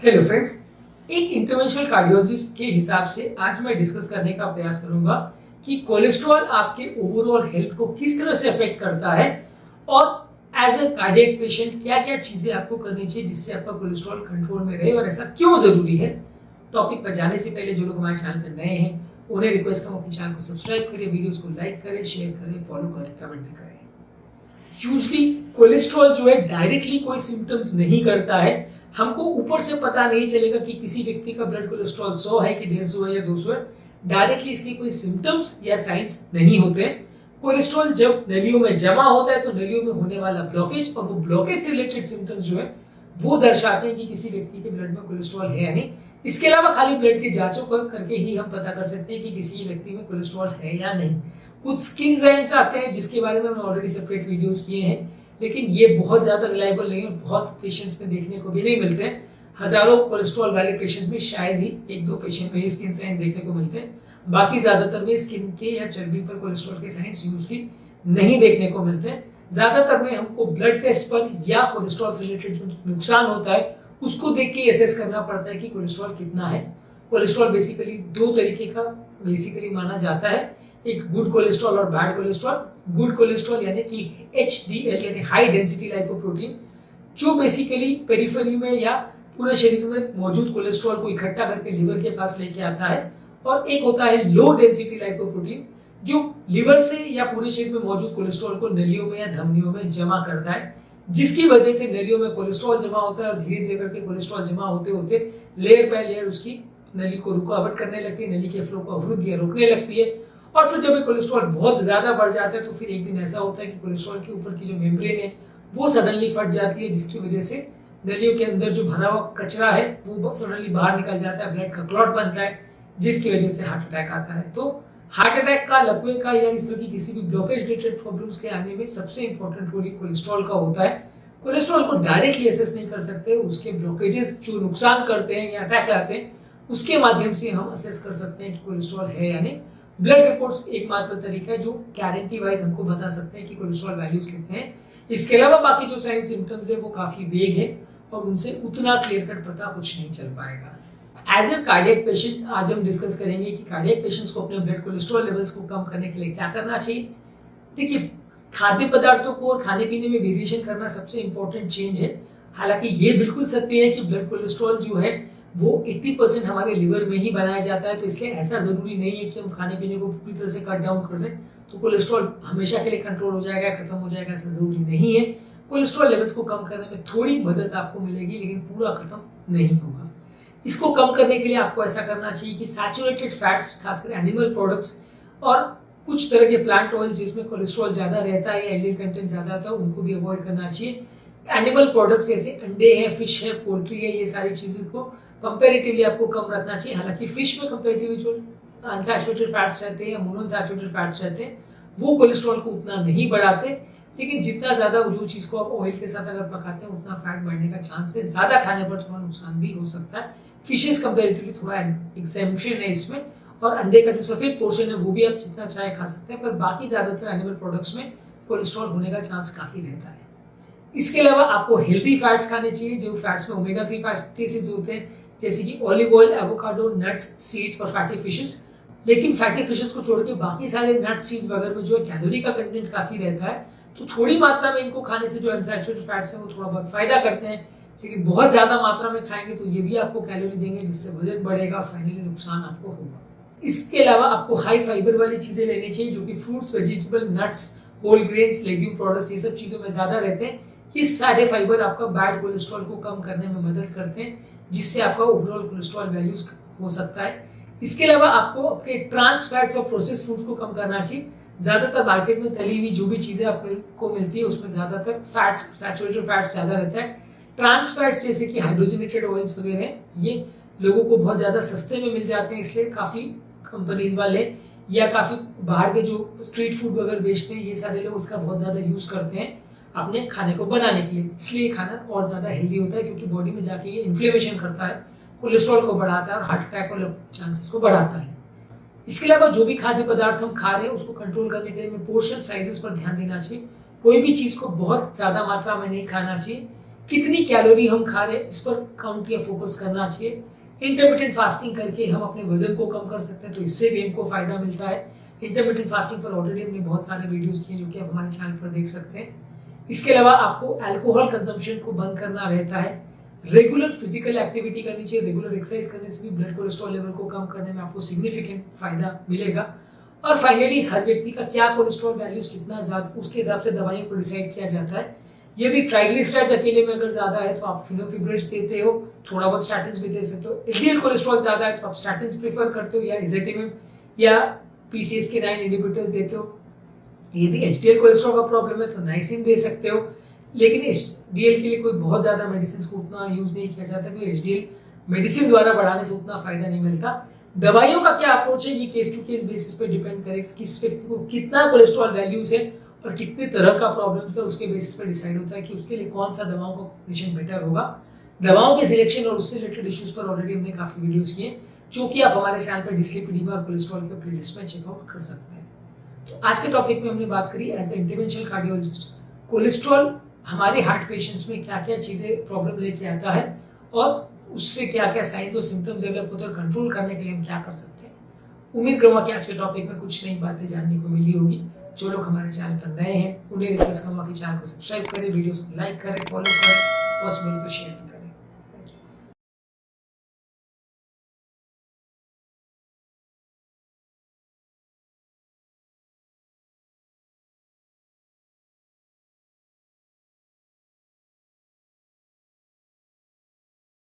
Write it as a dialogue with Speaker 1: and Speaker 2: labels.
Speaker 1: Hello friends, एक interventional cardiologist के हिसाब से आज मैं डिस्कस करने का प्रयास करूंगा कि कोलेस्ट्रॉल आपके ओवरऑल हेल्थ को किस तरह से अफेक्ट करता है और एज अ कार्डियक पेशेंट क्या क्या चीजें आपको करनी चाहिए जिससे आपका कोलेस्ट्रॉल कंट्रोल में रहे और ऐसा क्यों जरूरी है। टॉपिक पर जाने से पहले जो लोग हमारे चैनल पर नए हैं उन्हें रिक्वेस्ट करूँ कि चैनल को सब्सक्राइब करें, वीडियोस को लाइक करें, शेयर करें, फॉलो करें, कमेंट भी करें। यूजली कोलेस्ट्रॉल जो है डायरेक्टली कोई सिम्टम्स नहीं करता है। हमको ऊपर से पता नहीं चलेगा कि किसी व्यक्ति का ब्लड कोलेस्ट्रॉल 100 है कि 150 है या 200 है। डायरेक्टली इसके कोई सिम्टम्स या साइंस नहीं होते हैं। कोलेस्ट्रॉल जब नलियों में जमा होता है तो नलियों में होने वाला ब्लॉकेज और वो ब्लॉकेज से रिलेटेड सिम्टम्स जो है वो दर्शाते हैं कि किसी व्यक्ति के ब्लड में कोलेस्ट्रॉल है या नहीं। इसके अलावा खाली ब्लड के जांचों करके ही हम पता कर सकते हैं कि किसी व्यक्ति में कोलेस्ट्रॉल है या नहीं। कुछ स्किन साइंस आते हैं जिसके बारे में हमने ऑलरेडी सेपरेट वीडियोस किए हैं, लेकिन ये बहुत ज़्यादा रिलायबल नहीं है, बहुत पेशेंट्स में देखने को भी नहीं मिलते हैं। हजारों कोलेस्ट्रॉल वाले पेशेंट्स में शायद ही एक दो पेशेंट में ही स्किन साइन देखने को मिलते हैं। बाकी ज़्यादातर में स्किन के या चर्बी पर कोलेस्ट्रॉल के साइंस यूजली नहीं देखने को मिलते हैं। ज़्यादातर में हमको ब्लड टेस्ट पर या कोलेस्ट्रॉल से रिलेटेड जो नुकसान होता है उसको देख के असेस करना पड़ता है कि कोलेस्ट्रॉल कितना है। कोलेस्ट्रॉल बेसिकली दो तरीके का बेसिकली माना जाता है, एक गुड कोलेस्ट्रॉल और बैड कोलेस्ट्रॉल। गुड कोलेस्ट्रॉल यानी कि HDL यानी हाई डेंसिटी लाइपोप्रोटीन, जो बेसिकली पेरिफेरी में या पूरे शरीर में मौजूद कोलेस्ट्रॉल को इकट्ठा करके लिवर के पास लेके आता है। और एक होता है लो डेंसिटी लाइपोप्रोटीन, जो लिवर से या पूरे शरीर में मौजूद कोलेस्ट्रॉल को नलियों में या धमनियों में जमा करता है, जिसकी वजह से नलियों में कोलेस्ट्रॉल जमा होता है और धीरे धीरे करके कोलेस्ट्रॉल जमा होते होते लेयर बाय लेयर उसकी नली को रुकावट करने लगती है, नली के फ्लो को अवरुद्ध या रोकने लगती है। और फिर जब ये कोलेस्ट्रॉल बहुत ज्यादा बढ़ जाता है तो फिर एक दिन ऐसा होता है कि कोलेस्ट्रॉल के ऊपर की जो मेम्ब्रेन है वो सडनली फट जाती है, जिसकी वजह से नलियों के अंदर जो भरा हुआ कचरा है वो सडनली बाहर निकल जाता है, ब्लड का क्लॉट बनता है, जिसकी वजह से हार्ट अटैक आता है। तो हार्ट अटैक का, लकवे का या इस तरह की किसी भी ब्लॉकेज रिलेटेड प्रॉब्लम्स के आने में सबसे इंपॉर्टेंट रोल कोलेस्ट्रॉल का होता है। कोलेस्ट्रॉल को डायरेक्टली असेस नहीं कर सकते, उसके ब्लॉकेजेस जो नुकसान करते हैं या अटैक लाते हैं उसके माध्यम से हम असेस कर सकते हैं कि कोलेस्ट्रॉल है या नहीं। ब्लड रिपोर्ट्स एकमात्र तरीका है जो गारंटी वाइज हमको बता सकते हैं कि कोलेस्ट्रॉल वैल्यूज कितने हैं। इसके अलावा बाकी जो साइन सिम्टम्स है वो काफी वेग है और उनसे उतना क्लियर कट पता कुछ नहीं चल पाएगा। एज ए कार्डियक पेशेंट आज हम डिस्कस करेंगे कि कार्डियक पेशेंट्स को अपने ब्लड कोलेस्ट्रॉल लेवल्स को कम करने के लिए क्या करना चाहिए। देखिए, खाद्य पदार्थों को और खाने पीने में वेरिएशन करना सबसे इंपॉर्टेंट चेंज है। हालांकि ये बिल्कुल सत्य है कि ब्लड कोलेस्ट्रॉल जो है वो 80% हमारे लिवर में ही बनाया जाता है, तो इसलिए ऐसा जरूरी नहीं है कि हम खाने पीने को पूरी तरह से कट डाउन कर दें तो कोलेस्ट्रॉल हमेशा के लिए कंट्रोल हो जाएगा, खत्म हो जाएगा, ऐसा जरूरी नहीं है। कोलेस्ट्रॉल लेवल्स को कम करने में थोड़ी मदद आपको मिलेगी, लेकिन पूरा खत्म नहीं होगा। इसको कम करने के लिए आपको ऐसा करना चाहिए कि सैचुरेटेड फैट्स, खासकर एनिमल प्रोडक्ट्स और कुछ तरह के प्लांट ऑयल्स जिसमें कोलेस्ट्रॉल ज्यादा रहता है या एलडीएल कंटेंट ज्यादा होता है उनको भी अवॉइड करना चाहिए। एनिमल प्रोडक्ट्स जैसे अंडे है, फिश है, पोल्ट्री है, ये सारी चीजों को कंपैरेटिवली आपको कम रखना चाहिए। हालांकि फिश में कंपैरेटिवली जो अनसैचुरेटेड फैट्स रहते हैं या मोनोअनसैचुरेटेड फैट्स रहते हैं वो कोलेस्ट्रॉल को उतना नहीं बढ़ाते, लेकिन जितना ज्यादा जो चीज को आप ऑयल के साथ अगर पकाते हैं उतना फैट बढ़ने का चांस है, ज्यादा खाने पर थोड़ा नुकसान भी हो सकता है। फिशेस कंपैरेटिवली थोड़ा एग्जेम्पशन है इसमें, और अंडे का जो सफेद पोर्शन है वो भी आप जितना चाहे खा सकते हैं, पर बाकी ज्यादातर एनिमल प्रोडक्ट्स में कोलेस्ट्रॉल होने का चांस काफी रहता है। इसके अलावा आपको हेल्दी फैट्स खाने चाहिए, जो फैट्स में ओमेगा 3 फैटी एसिड्स होते हैं, जैसे कि olive oil, avocado, nuts, seeds और फैटी फिशेस। लेकिन फैटी फिशेस को छोड़ के बाकी सारे नट्स, सीड्स वगैरह में जो है कैलोरी का कंटेंट काफी रहता है, तो थोड़ी मात्रा में इनको खाने से जो अनसैचुरेटेड फैट्स हैं वो थोड़ा बहुत फायदा करते हैं। लेकिन बहुत ज्यादा मात्रा में खाएंगे तो ये भी आपको कैलोरी देंगे, जिससे वजन बढ़ेगा और फाइनली नुकसान आपको होगा। इसके अलावा आपको हाई फाइबर वाली चीजें लेनी चाहिए, जो कि fruits, vegetable, nuts, whole grains, legume products, ये सब चीजों में ज्यादा रहते हैं। ये सारे फाइबर आपका बैड कोलेस्ट्रॉल को कम करने में मदद करते हैं, जिससे आपका ओवरऑल कोलेस्ट्रॉल वैल्यूज हो सकता है। इसके अलावा आपको अपने ट्रांस फैट्स और प्रोसेस्ड फूड्स को कम करना चाहिए। ज्यादातर मार्केट में तली हुई जो भी चीजें आपको मिलती है उसमें ज्यादातर फैट्स, सैचुरेटेड फैट्स ज्यादा रहता है। ट्रांस फैट्स जैसे कि हाइड्रोजनेटेड ऑयल्स वगैरह ये लोगों को बहुत ज्यादा सस्ते में मिल जाते हैं, इसलिए काफी कंपनीज वाले या काफी बाहर के जो स्ट्रीट फूड वगैरह बेचते हैं ये सारे लोग उसका बहुत ज्यादा यूज करते हैं अपने खाने को बनाने के लिए। इसलिए खाना और ज्यादा हेल्दी होता है, क्योंकि बॉडी में जाके ये इन्फ्लेमेशन करता है, कोलेस्ट्रॉल को बढ़ाता है और हार्ट अटैक और चांसेस को बढ़ाता है। इसके अलावा जो भी खाद्य पदार्थ हम खा रहे हैं उसको कंट्रोल करने के लिए हमें पोर्शन साइजेस पर ध्यान देना चाहिए। कोई भी चीज को बहुत ज्यादा मात्रा में नहीं खाना चाहिए, कितनी कैलोरी हम खा रहे हैं इस पर काउंट या फोकस करना चाहिए। इंटरमिटेंट फास्टिंग करके हम अपने वजन को कम कर सकते हैं, तो इससे भी हमको फायदा मिलता है। इंटरमिटेंट फास्टिंग पर ऑलरेडी हमने बहुत सारे वीडियोस किए जो कि आप हमारे चैनल पर देख सकते हैं। इसके अलावा आपको अल्कोहल कंजम्पशन को बंद करना रहता है। रेगुलर फिजिकल एक्टिविटी करनी चाहिए। रेगुलर एक्सरसाइज करने से भी ब्लड कोलेस्ट्रॉल लेवल को कम करने में आपको सिग्निफिकेंट फायदा मिलेगा। और फाइनली हर व्यक्ति का क्या कोलेस्ट्रॉल वैल्यूज कितना ज्यादा, उसके हिसाब से दवाइयों को डिसाइड किया जाता है। यदि ट्राइग्लिसराइड्स अकेले में अगर ज्यादा है तो आप फेनोफिब्रिल्स देते हो, थोड़ा बहुत स्टैटिन्स भी दे सकते हो। एलडीएल कोलेस्ट्रॉल ज्यादा है तो आप स्टैटिन्स प्रेफर करते हो या इजेटिमिब या PCSK9 इनहिबिटर्स देते हो। यदि एचडीएल कोलेस्ट्रॉल का प्रॉब्लम है तो नाइसिन दे सकते हो, लेकिन एचडीएल के लिए कोई बहुत ज्यादा मेडिसिन को उतना यूज नहीं किया जाता क्योंकि एचडीएल मेडिसिन द्वारा बढ़ाने से उतना फायदा नहीं मिलता। दवाइयों का क्या अप्रोच है ये केस टू केस बेसिस पे डिपेंड करेगा, किस व्यक्ति को कितना कोलेस्ट्रॉल वैल्यूज है और कितने तरह का प्रॉब्लम है, उसके बेसिस पे डिसाइड होता है कि उसके लिए कौन सा दवाओं का कॉम्बिनेशन बेटर होगा। दवाओं के सिलेक्शन और उससे रिलेटेड इश्यूज पर ऑलरेडी हमने काफी वीडियोस किए जो कि आप हमारे चैनल पर डिस्लिपिडीमा और कोलेस्ट्रॉल के प्लेलिस्ट में चेकआउट कर सकते हैं। तो आज के टॉपिक में हमने बात करी as a interventional cardiologist cholesterol हमारे हार्ट पेशेंट्स में क्या क्या चीजें प्रॉब्लम लेके आता है और उससे क्या क्या साइंस और सिम्टम्स डेवलप होते हैं, कंट्रोल करने के लिए हम क्या कर सकते हैं। उम्मीद करूंगा कि आज के टॉपिक में कुछ नई बातें जानने को मिली होगी। जो लोग हमारे चैनल पर नए हैं उन्हें रिक्वेस्ट करूंगा कि चैनल को सब्सक्राइब करें, वीडियोस को लाइक करें, फॉलो करें, पॉसिबल तो शेयर करें।